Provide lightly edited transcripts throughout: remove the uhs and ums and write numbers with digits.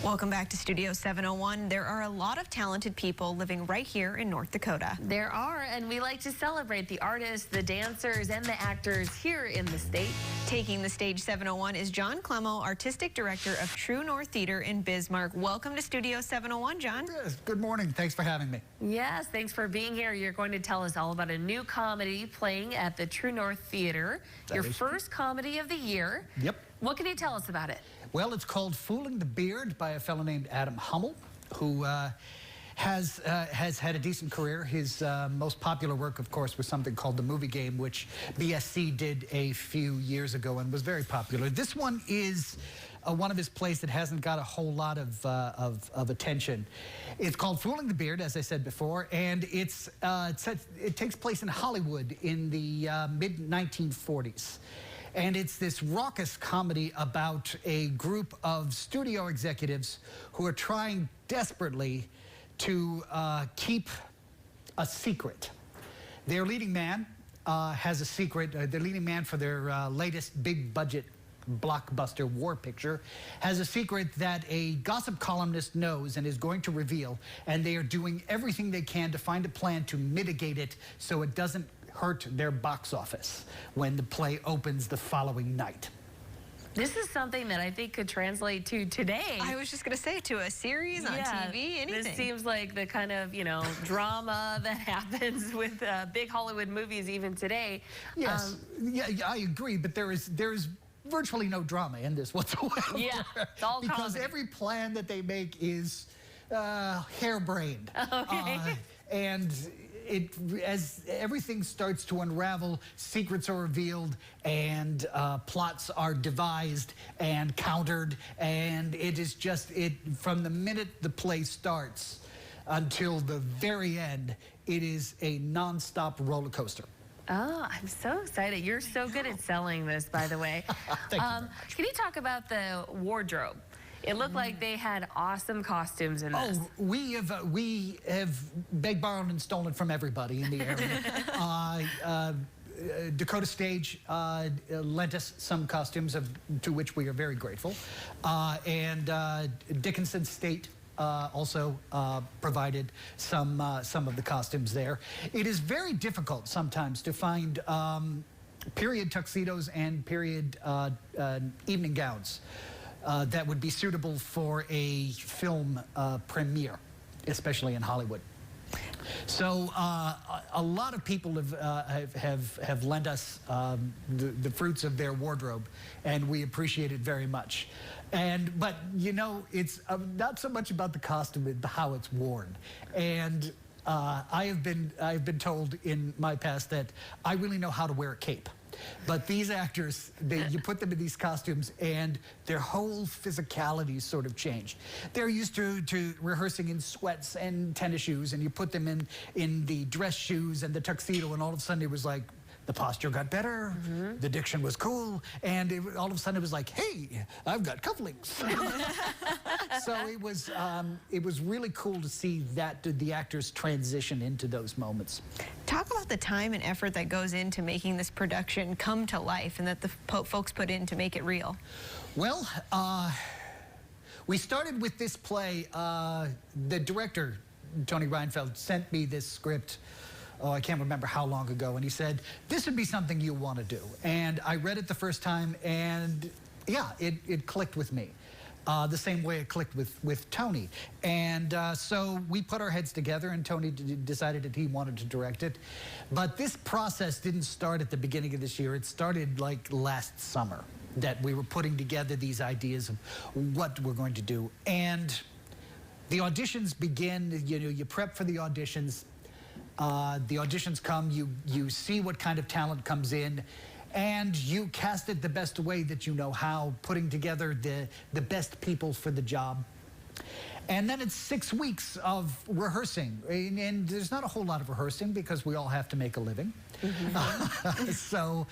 Welcome back to Studio 701. There are a lot of talented people living right here in North Dakota. There are, and we like to celebrate the artists, the dancers, and the actors here in the state. Taking the stage 701 is John Clemo, Artistic Director of TruNorth Theater in Bismarck. Welcome to Studio 701, John. Yes, good morning. Thanks for having me. Yes, thanks for being here. You're going to tell us all about a new comedy playing at the TruNorth Theater. Your first comedy of the year. Yep. What can you tell us about it? Well, it's called Fooling the Beard by a fellow named Adam Hummel, who has had a decent career. His most popular work, of course, was something called The Movie Game, which BSC did a few years ago and was very popular. This one is one of his plays that hasn't got a whole lot of attention. It's called Fooling the Beard, as I said before, and it takes place in Hollywood in the mid-1940s. And it's this raucous comedy about a group of studio executives who are trying desperately to keep a secret. Their leading man has a secret. Their leading man for their latest big budget blockbuster war picture has a secret that a gossip columnist knows and is going to reveal, and they are doing everything they can to find a plan to mitigate it so it doesn't hurt their box office when the play opens the following night. This is something that I think could translate to today. I was just going to say, to a series on TV, anything. This seems like the kind of, drama that happens with big Hollywood movies even today. Yes, yeah, I agree, but there is virtually no drama in this whatsoever. Yeah, it's all because comedy. every plan that they make is harebrained. Okay. And as everything starts to unravel, secrets are revealed and plots are devised and countered, and it is just from the minute the play starts until the very end, it is a non-stop roller coaster. Oh, I'm so excited. You're so good at selling this, by the way. Thank you very much. Can you talk about the wardrobe? It looked like they had awesome costumes in this. Oh, we have begged, borrowed, and stolen from everybody in the area. Dakota Stage lent us some costumes, to which we are very grateful. And Dickinson State also provided some of the costumes there. It is very difficult sometimes to find period tuxedos and period evening gowns that would be suitable for a film premiere, especially in Hollywood. So a lot of people have lent us the fruits of their wardrobe, and we appreciate it very much. But it's not so much about the costume, it's how it's worn. And I've been told in my past that I really know how to wear a cape. But these actors, you put them in these costumes and their whole physicality sort of changed. They're used to rehearsing in sweats and tennis shoes, and you put them in the dress shoes and the tuxedo, and all of a sudden it was like the posture got better, the diction was cool, and all of a sudden it was like, hey, I've got cufflinks. So it was really cool to see that the actors transition into those moments. Talk about the time and effort that goes into making this production come to life and that the folks put in to make it real. Well, we started with this play. The director, Tony Reinfeld, sent me this script. Oh, I can't remember how long ago, and he said, this would be something you want to do. And I read it the first time, and yeah, it clicked with me. The same way it clicked with Tony. And so we put our heads together, and Tony decided that he wanted to direct it. But this process didn't start at the beginning of this year. It started like last summer, that we were putting together these ideas of what we're going to do. And the auditions begin, you prep for the auditions. The auditions come, you see what kind of talent comes in, and you cast it the best way that you know how, putting together the best people for the job. And then it's 6 weeks of rehearsing, and there's not a whole lot of rehearsing because we all have to make a living. So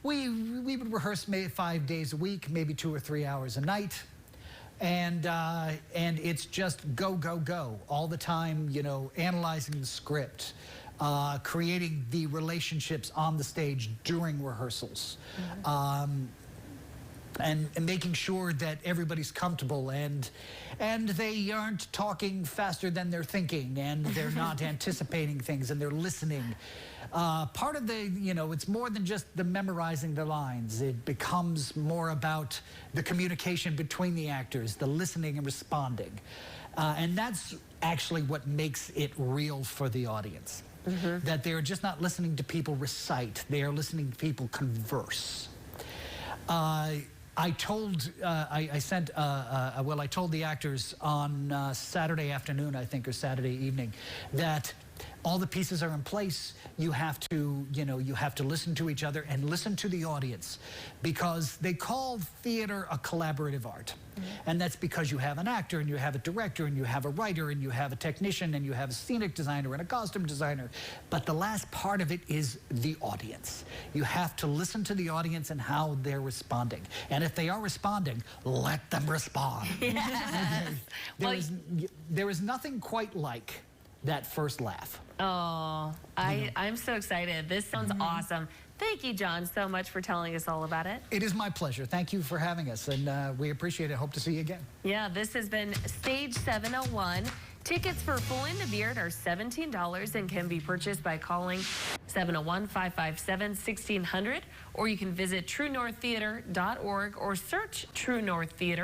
we would rehearse maybe 5 days a week, maybe 2 or 3 hours a night. And it's just go, go, go all the time, analyzing the script, creating the relationships on the stage during rehearsals. and making sure that everybody's comfortable and they aren't talking faster than they're thinking, and they're not anticipating things, and they're listening. Part of the, it's more than just the memorizing the lines. It becomes more about the communication between the actors, the listening and responding. And that's actually what makes it real for the audience. That they're just not listening to people recite, they are listening to people converse. I told the actors on Saturday afternoon, I think, or Saturday evening, that all the pieces are in place. You have to, you have to listen to each other and listen to the audience, because they call theater a collaborative art. And that's because you have an actor, and you have a director, and you have a writer, and you have a technician, and you have a scenic designer and a costume designer. But the last part of it is the audience. You have to listen to the audience and how they're responding. And if they are responding, let them respond. Yes. Okay. There is nothing quite like that first laugh. Oh, I'm so excited. This sounds awesome. Thank you, John, so much for telling us all about it. It is my pleasure. Thank you for having us, and we appreciate it. Hope to see you again. Yeah, this has been Stage 701. Tickets for Full In the Beard are $17 and can be purchased by calling 701-557-1600, or you can visit TruNorthTheater.org or search True North Theater.